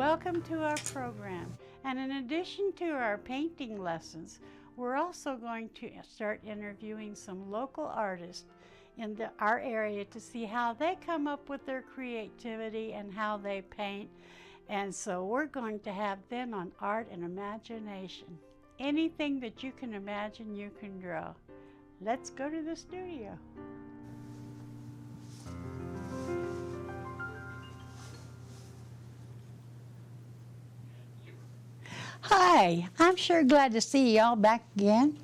Welcome to our program. And in addition to our painting lessons, we're also going to start interviewing some local artists in our area to see how they come up with their creativity and how they paint. And so we're going to have them on art and imagination. Anything that you can imagine, you can draw. Let's go to the studio. Hi, I'm sure glad to see y'all back again.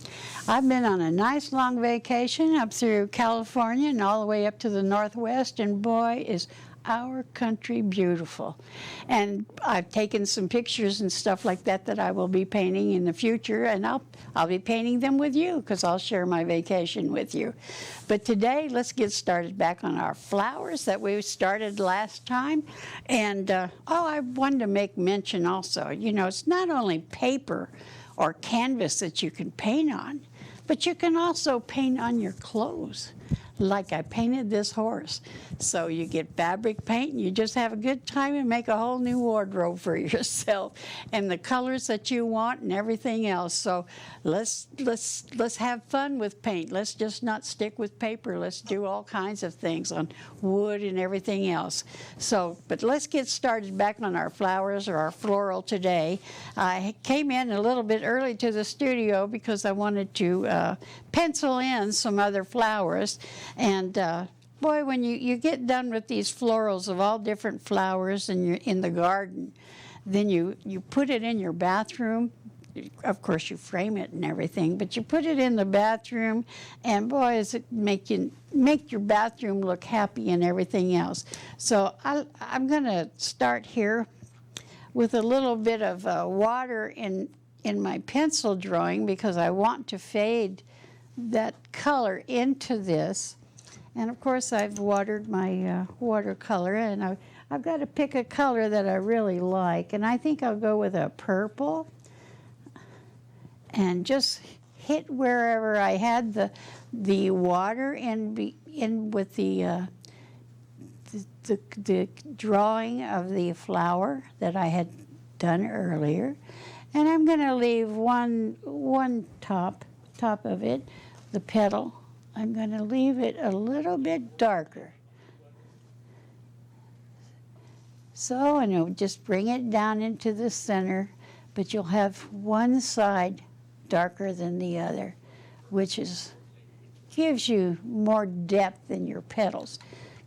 I've been on a nice long vacation up through California and all the way up to the Northwest, and boy, is our country beautiful. And I've taken some pictures and stuff like that I will be painting in the future, and I'll be painting them with you because I'll share my vacation with you. But today, let's get started back on our flowers that we started last time. And I wanted to make mention also, it's not only paper or canvas that you can paint on, but you can also paint on your clothes. Like I painted this horse. So you get fabric paint and you just have a good time and make a whole new wardrobe for yourself and the colors that you want and everything else. So let's have fun with paint. Let's just not stick with paper. Let's do all kinds of things on wood and everything else. But let's get started back on our flowers or our floral today. I came in a little bit early to the studio because I wanted to pencil in some other flowers. And boy, when you get done with these florals of all different flowers and you're in the garden, then you put it in your bathroom. Of course, you frame it and everything, but you put it in the bathroom, and boy, does it make your bathroom look happy and everything else. So I'm going to start here with a little bit of water in my pencil drawing because I want to fade that color into this. And of course I've watered my watercolor, and I've got to pick a color that I really like, and I think I'll go with a purple and just hit wherever I had the water in with the drawing of the flower that I had done earlier. And I'm going to leave one top of it, the petal. I'm going to leave it a little bit darker. So, and you'll just bring it down into the center, but you'll have one side darker than the other, which gives you more depth in your petals.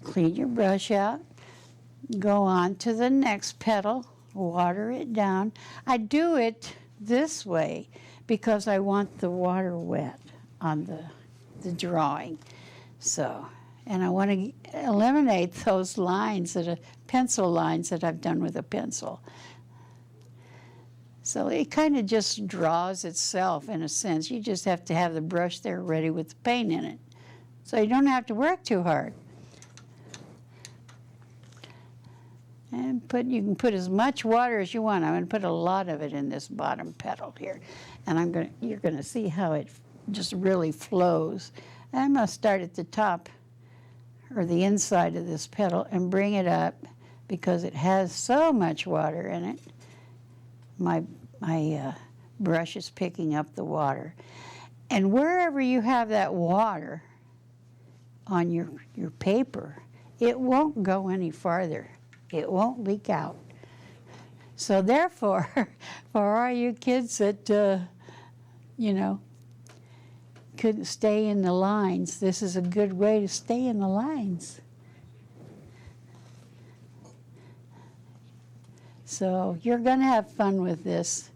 Clean your brush out, go on to the next petal, water it down. I do it this way because I want the water wet on the drawing. So, and I want to eliminate those lines pencil lines that I've done with a pencil. So it kind of just draws itself in a sense. You just have to have the brush there ready with the paint in it. So you don't have to work too hard. And you can put as much water as you want. I'm going to put a lot of it in this bottom petal here. And you're going to see how it just really flows. And I'm going to start at the top or the inside of this petal and bring it up because it has so much water in it. My brush is picking up the water. And wherever you have that water on your paper, it won't go any farther. It won't leak out. So therefore, for all you kids that, couldn't stay in the lines, this is a good way to stay in the lines. So you're going to have fun with this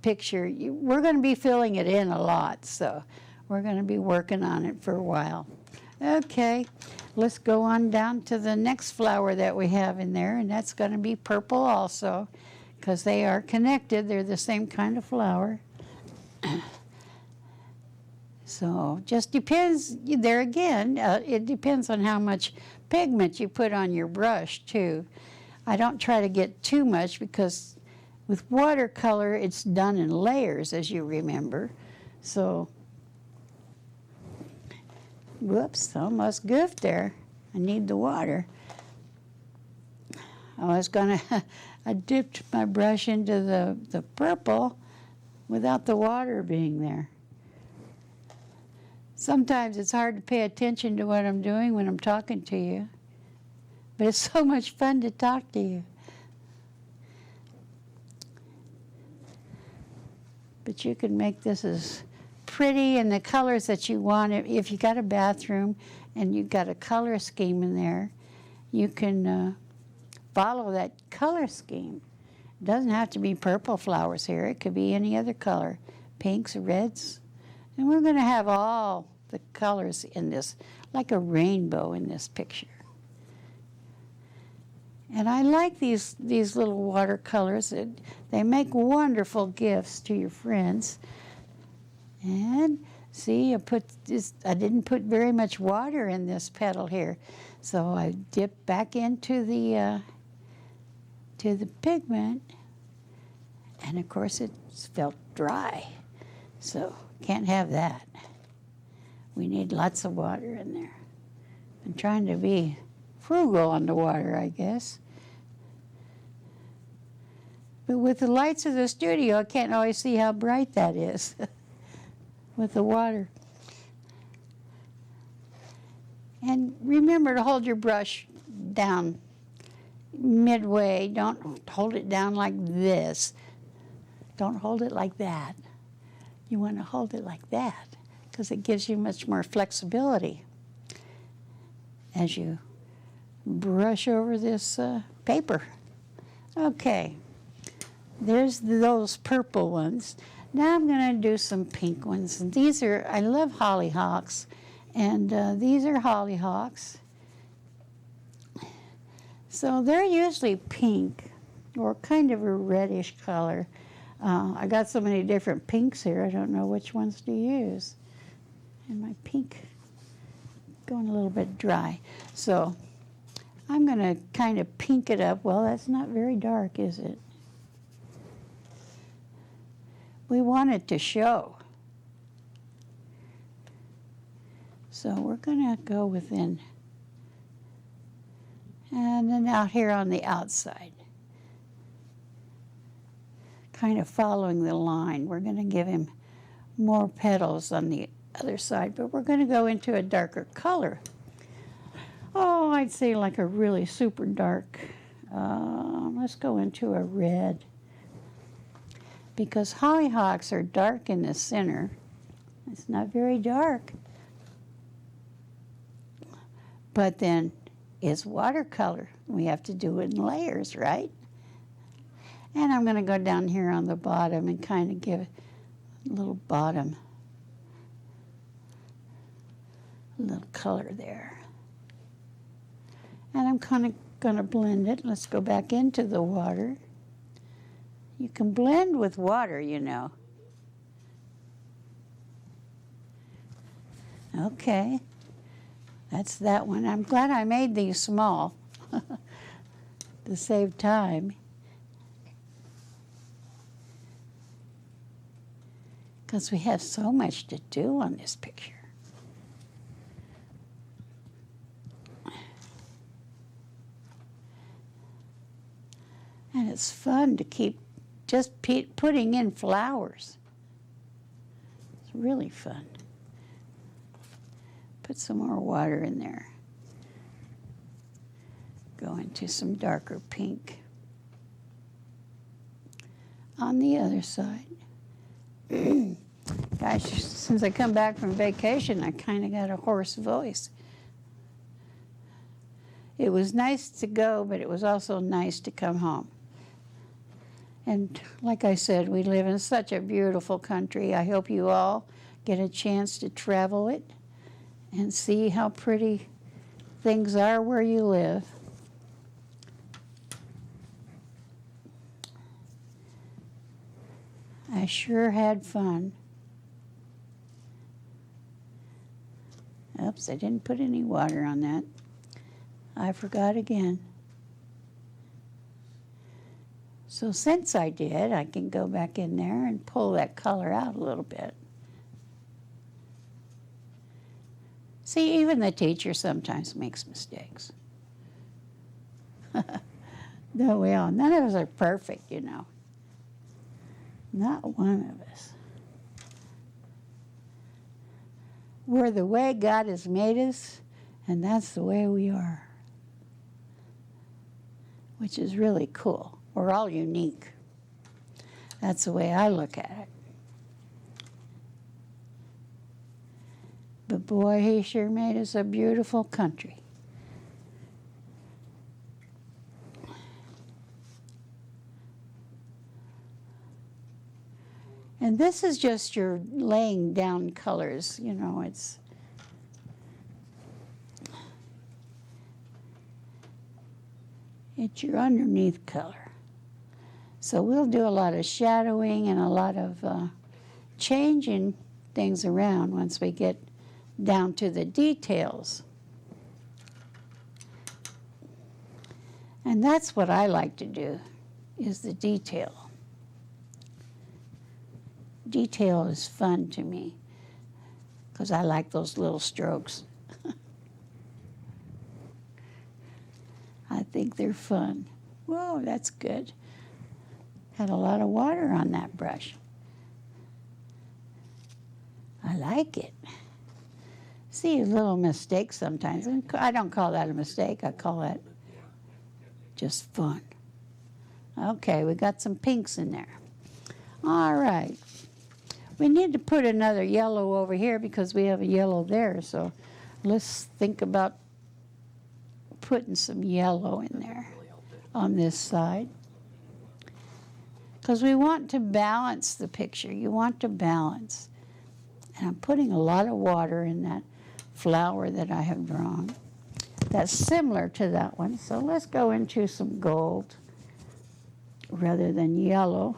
picture. We're going to be filling it in a lot, so we're going to be working on it for a while. Okay, let's go on down to the next flower that we have in there, and that's going to be purple also, because they are connected. They're the same kind of flower. So just depends, there again, it depends on how much pigment you put on your brush too. I don't try to get too much because with watercolor it's done in layers, as you remember. So, whoops, almost goofed there. I need the water. I was gonna, I dipped my brush into the purple without the water being there. Sometimes it's hard to pay attention to what I'm doing when I'm talking to you, but it's so much fun to talk to you. But you can make this as pretty in the colors that you want. If you got a bathroom and you've got a color scheme in there, you can follow that color scheme. It doesn't have to be purple flowers here. It could be any other color, pinks, reds. And we're going to have all the colors in this, like a rainbow in this picture. And I like these little watercolors. They make wonderful gifts to your friends. And see, I didn't put very much water in this petal here. So I dipped back into the pigment. And of course it felt dry. So can't have that. We need lots of water in there. I'm trying to be frugal on the water, I guess. But with the lights of the studio, I can't always see how bright that is with the water. And remember to hold your brush down midway. Don't hold it down like this. Don't hold it like that. You want to hold it like that because it gives you much more flexibility as you brush over this paper. Okay, there's those purple ones. Now I'm going to do some pink ones. And these are, I love hollyhocks, and these are hollyhocks. So they're usually pink or kind of a reddish color. I got so many different pinks here, I don't know which ones to use. And my pink going a little bit dry. So I'm going to kind of pink it up. Well, that's not very dark, is it? We want it to show. So we're going to go within. And then out here on the outside. Kind of following the line. We're going to give him more petals on the other side, but we're going to go into a darker color. Oh, I'd say like a really super dark. Let's go into a red. Because hollyhocks are dark in the center. It's not very dark. But then it's watercolor. We have to do it in layers, right? And I'm going to go down here on the bottom and kind of give a little bottom, a little color there. And I'm kind of going to blend it. Let's go back into the water. You can blend with water, you know. Okay, that's that one. I'm glad I made these small to save time. Because we have so much to do on this picture. And it's fun to keep just putting in flowers. It's really fun. Put some more water in there. Go into some darker pink. On the other side. Gosh, since I come back from vacation, I kind of got a hoarse voice. It was nice to go, but it was also nice to come home. And like I said, we live in such a beautiful country. I hope you all get a chance to travel it and see how pretty things are where you live. I sure had fun. Oops, I didn't put any water on that. I forgot again. So since I did, I can go back in there and pull that color out a little bit. See, even the teacher sometimes makes mistakes. No, well, none of us are perfect, you know. Not one of us. We're the way God has made us, and that's the way we are, which is really cool. We're all unique. That's the way I look at it. But boy, he sure made us a beautiful country. And this is just your laying down colors, you know, it's your underneath color. So we'll do a lot of shadowing and a lot of changing things around once we get down to the details. And that's what I like to do, is the detail. Detail is fun to me because I like those little strokes. I think they're fun. Whoa, that's good. Had a lot of water on that brush. I like it. See a little mistake sometimes. And I don't call that a mistake. I call that just fun. Okay, we got some pinks in there. All right. We need to put another yellow over here because we have a yellow there. So let's think about putting some yellow in there on this side. Because we want to balance the picture. You want to balance. And I'm putting a lot of water in that flower that I have drawn. That's similar to that one. So let's go into some gold rather than yellow.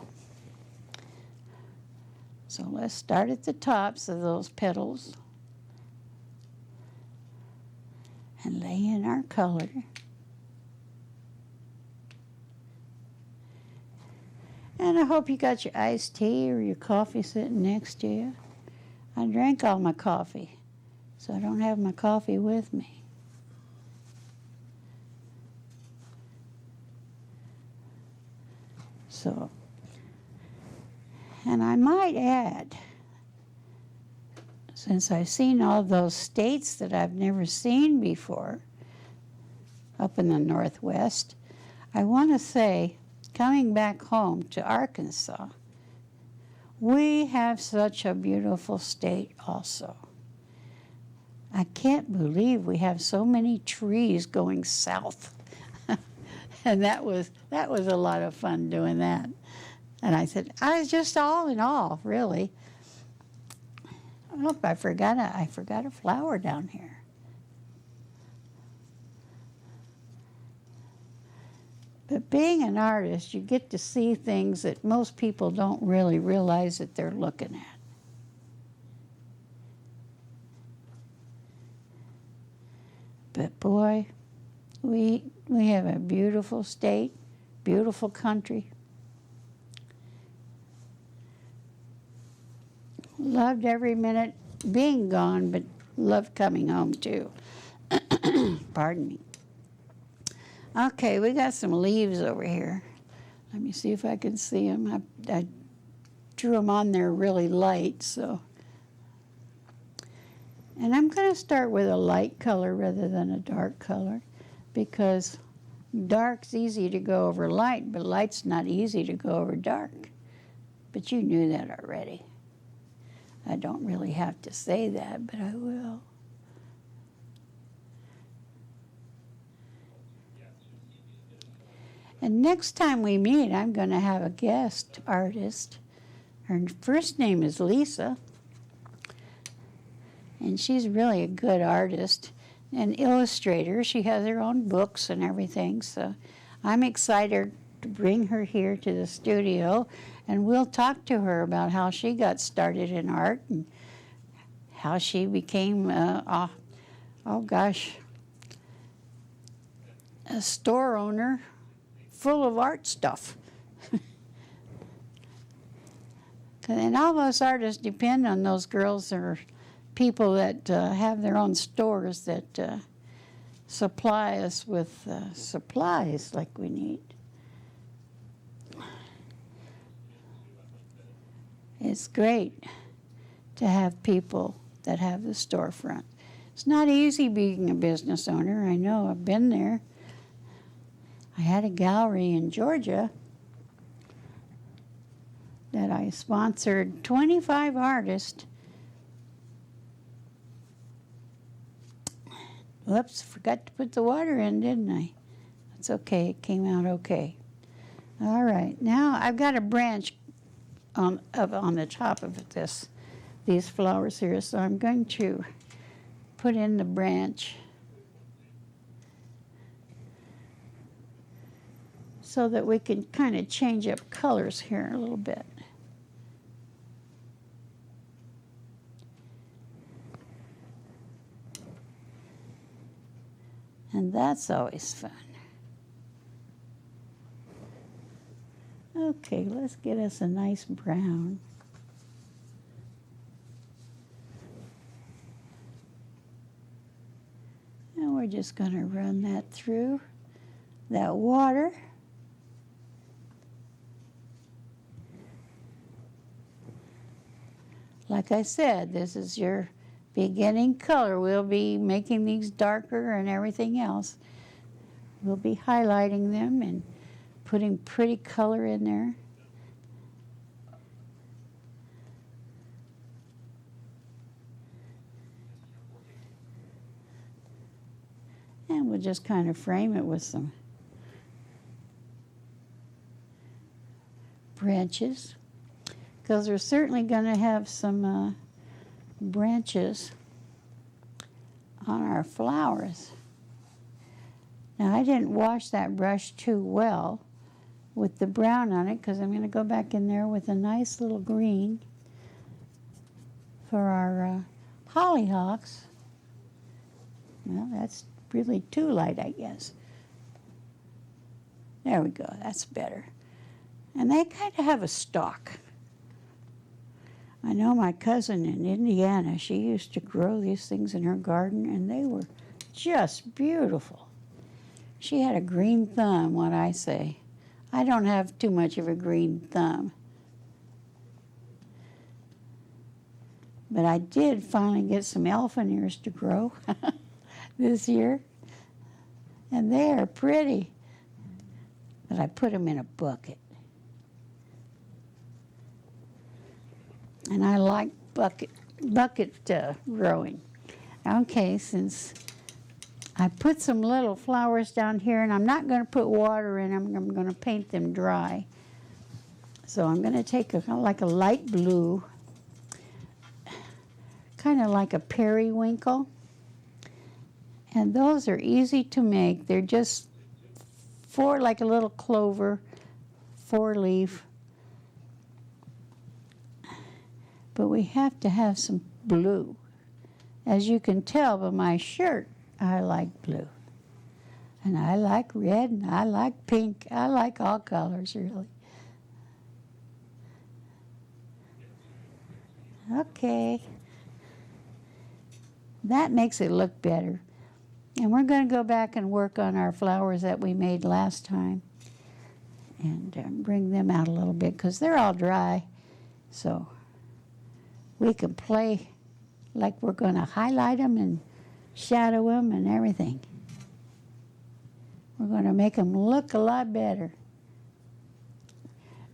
So let's start at the tops of those petals and lay in our color. And I hope you got your iced tea or your coffee sitting next to you. I drank all my coffee, so I don't have my coffee with me. So, and I might add, since I've seen all those states that I've never seen before up in the Northwest, I want to say, coming back home to Arkansas, we have such a beautiful state also. I can't believe we have so many trees going south. And that was a lot of fun doing that. And I said, I was just all in all, really. Oh, I forgot a flower down here. But being an artist, you get to see things that most people don't really realize that they're looking at. But boy, we have a beautiful state, beautiful country. Loved every minute being gone, but loved coming home too. Pardon me. Okay, we got some leaves over here. Let me see if I can see them. I drew them on there really light, so. And I'm going to start with a light color rather than a dark color because dark's easy to go over light, but light's not easy to go over dark. But you knew that already. I don't really have to say that, but I will. And next time we meet, I'm going to have a guest artist. Her first name is Lisa. And she's really a good artist and illustrator. She has her own books and everything. So I'm excited to bring her here to the studio. And we'll talk to her about how she got started in art and how she became, a store owner full of art stuff. And all those artists depend on those girls or people that have their own stores that supply us with supplies like we need. It's great to have people that have the storefront. It's not easy being a business owner. I know, I've been there. I had a gallery in Georgia that I sponsored 25 artists. Whoops, forgot to put the water in, didn't I? That's okay, it came out okay. All right, now I've got a branch on the top of these flowers here, so I'm going to put in the branch so that we can kind of change up colors here a little bit. And that's always fun. Okay, let's get us a nice brown. And we're just going to run that through that water. Like I said, this is your beginning color. We'll be making these darker and everything else. We'll be highlighting them and putting pretty color in there. And we'll just kind of frame it with some branches, because we're certainly going to have some branches on our flowers. Now, I didn't wash that brush too well with the brown on it, because I'm going to go back in there with a nice little green for our hollyhocks. Well, that's really too light, I guess. There we go, that's better. And they kind of have a stalk. I know my cousin in Indiana, she used to grow these things in her garden, and they were just beautiful. She had a green thumb, what I say. I don't have too much of a green thumb. But I did finally get some elephant ears to grow this year. And they are pretty. But I put them in a bucket. And I like bucket growing. Okay, since I put some little flowers down here, and I'm not going to put water in them, I'm going to paint them dry. So I'm going to take like a light blue, kind of like a periwinkle. And those are easy to make. They're just like a little clover, 4-leaf. But we have to have some blue. As you can tell by my shirt, I like blue. And I like red, and I like pink. I like all colors, really. Okay. That makes it look better. And we're going to go back and work on our flowers that we made last time and bring them out a little bit, because they're all dry. So we can play like we're going to highlight them and shadow them and everything. We're going to make them look a lot better.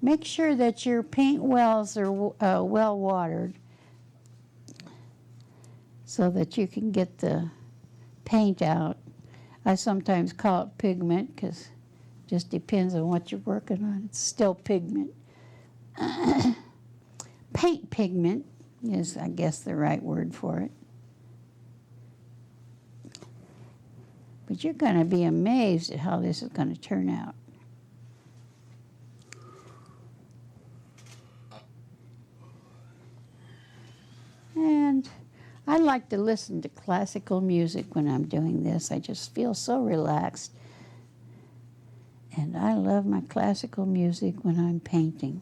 Make sure that your paint wells are well watered so that you can get the paint out. I sometimes call it pigment, because it just depends on what you're working on. It's still pigment. Paint pigment is, I guess, the right word for it. But you're going to be amazed at how this is going to turn out. And I like to listen to classical music when I'm doing this. I just feel so relaxed. And I love my classical music when I'm painting.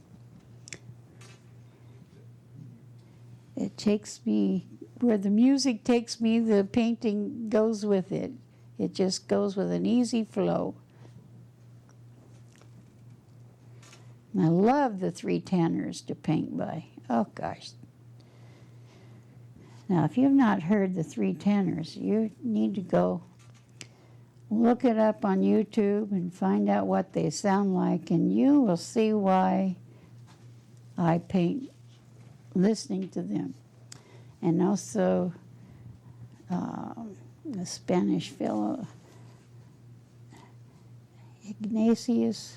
It takes me, where the music takes me, the painting goes with it. It just goes with an easy flow. And I love the 3 tanners to paint by. Oh, gosh. Now, if you've not heard the three tenors, you need to go look it up on YouTube and find out what they sound like, and you will see why I paint listening to them. And also the Spanish fellow, Ignatius,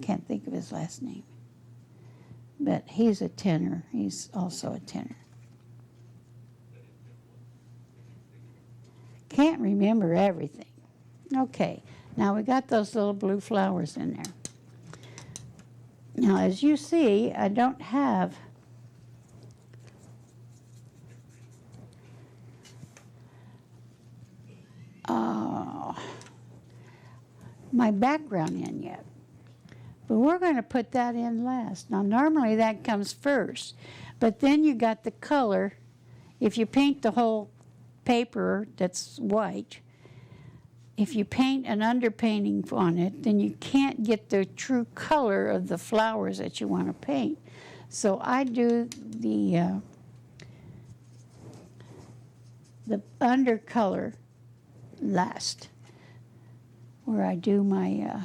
can't think of his last name, but he's a tenor. He's also a tenor. Can't remember everything. Okay, now we got those little blue flowers in there. Now, as you see, I don't have my background in yet. But we're going to put that in last. Now, normally that comes first, but then you got the color. If you paint the whole paper that's white, if you paint an underpainting on it, then you can't get the true color of the flowers that you want to paint. So I do the undercolor last, where I do my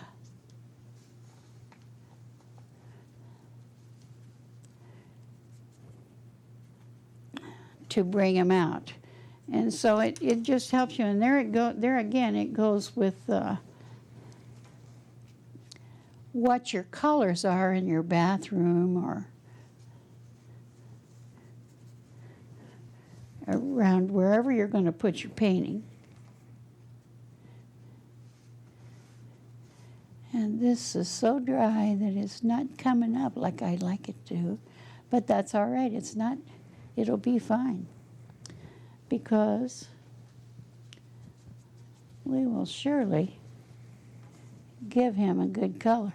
to bring them out. And so it just helps you. And there again, it goes with what your colors are in your bathroom or around wherever you're going to put your painting. And this is so dry that it's not coming up like I like it to, but that's all right. It's not, it'll be fine, because we will surely give him a good color.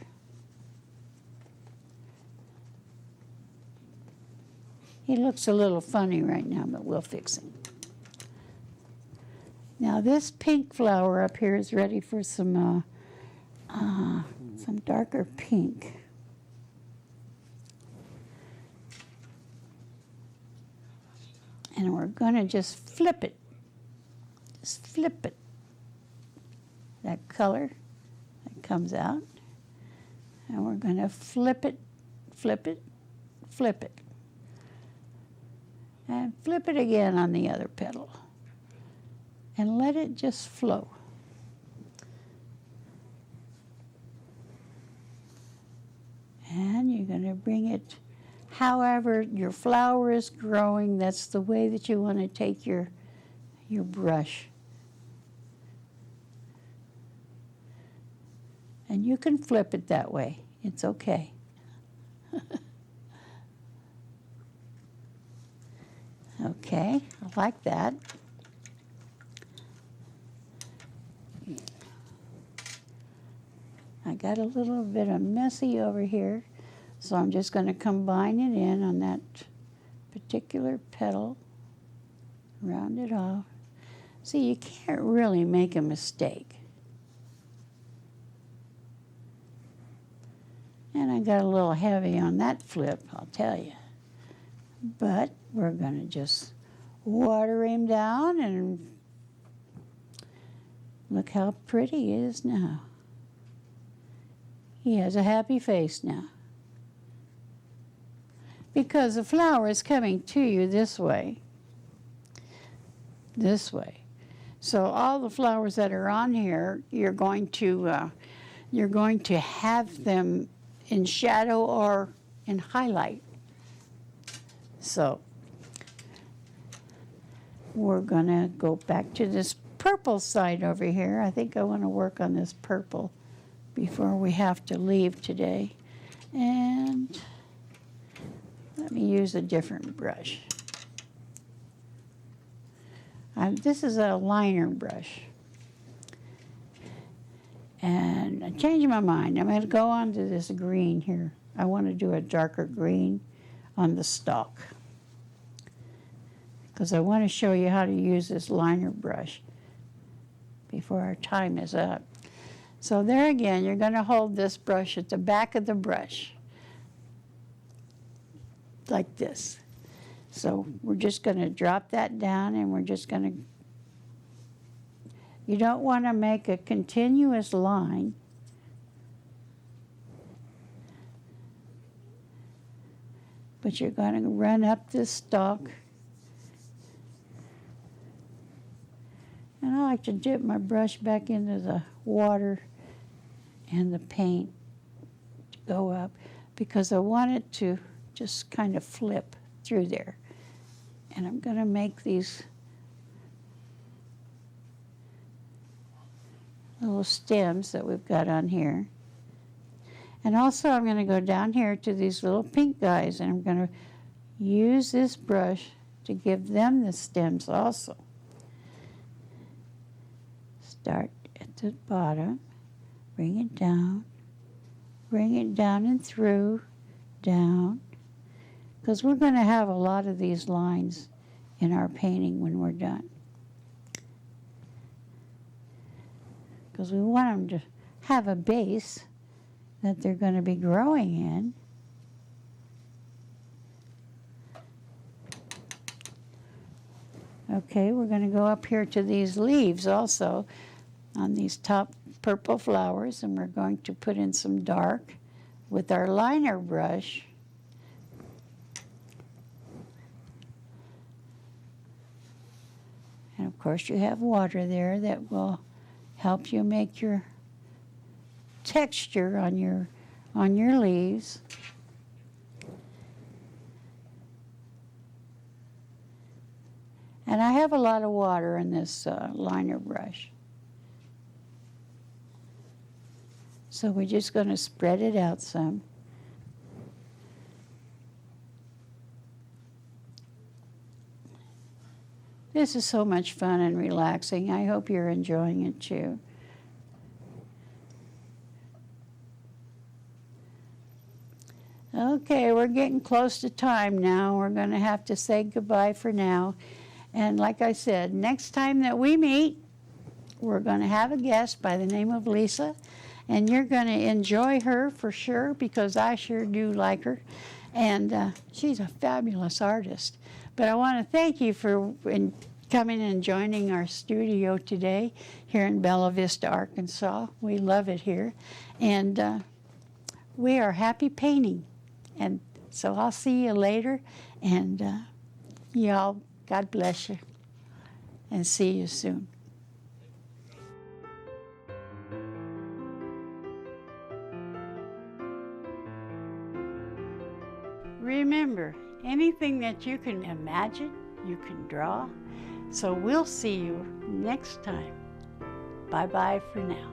He looks a little funny right now, but we'll fix him. Now this pink flower up here is ready for some darker pink. And we're going to just flip it. Just flip it. That color that comes out. And we're going to flip it, flip it, flip it. And flip it again on the other petal. And let it just flow. And you're going to bring it however your flower is growing. That's the way that you want to take your brush. And you can flip it that way. It's okay. Okay, I like that. I got a little bit of messy over here, so I'm just going to combine it in on that particular petal, round it off. See, you can't really make a mistake. And I got a little heavy on that flip, I'll tell you. But we're going to just water him down, and look how pretty he is now. He has a happy face now. Because the flower is coming to you this way. This way. So all the flowers that are on here, you're going to have them in shadow or in highlight. So we're going to go back to this purple side over here. I think I want to work on this purple before we have to leave today. And let me use a different brush. This is a liner brush. And I changed my mind. I'm going to go on to this green here. I want to do a darker green on the stalk, because I want to show you how to use this liner brush before our time is up. So there again, you're going to hold this brush at the back of the brush. like this. So we're just going to drop that down, and we're just going to, you don't want to make a continuous line. But you're going to run up this stalk. And I like to dip my brush back into the water and the paint to go up, because I want it to just kind of flip through there. And I'm going to make these little stems that we've got on here. And also I'm going to go down here to these little pink guys, and I'm going to use this brush to give them the stems also. Start at the bottom, bring it down and through, down, because we're going to have a lot of these lines in our painting when we're done. Because we want them to have a base that they're going to be growing in. Okay, we're going to go up here to these leaves also on these top purple flowers, and we're going to put in some dark with our liner brush. And of course you have water there that will help you make your texture on your leaves. And I have a lot of water in this liner brush. So we're just going to spread it out some. This is so much fun and relaxing. I hope you're enjoying it too. Okay, we're getting close to time now. We're going to have to say goodbye for now. And like I said, next time that we meet, we're going to have a guest by the name of Lisa. And you're going to enjoy her for sure, because I sure do like her. And she's a fabulous artist. But I want to thank you for coming and joining our studio today here in Bella Vista, Arkansas. We love it here. And we are happy painting. And so I'll see you later. And y'all, God bless you. And see you soon. Remember, anything that you can imagine, you can draw. So we'll see you next time. Bye-bye for now.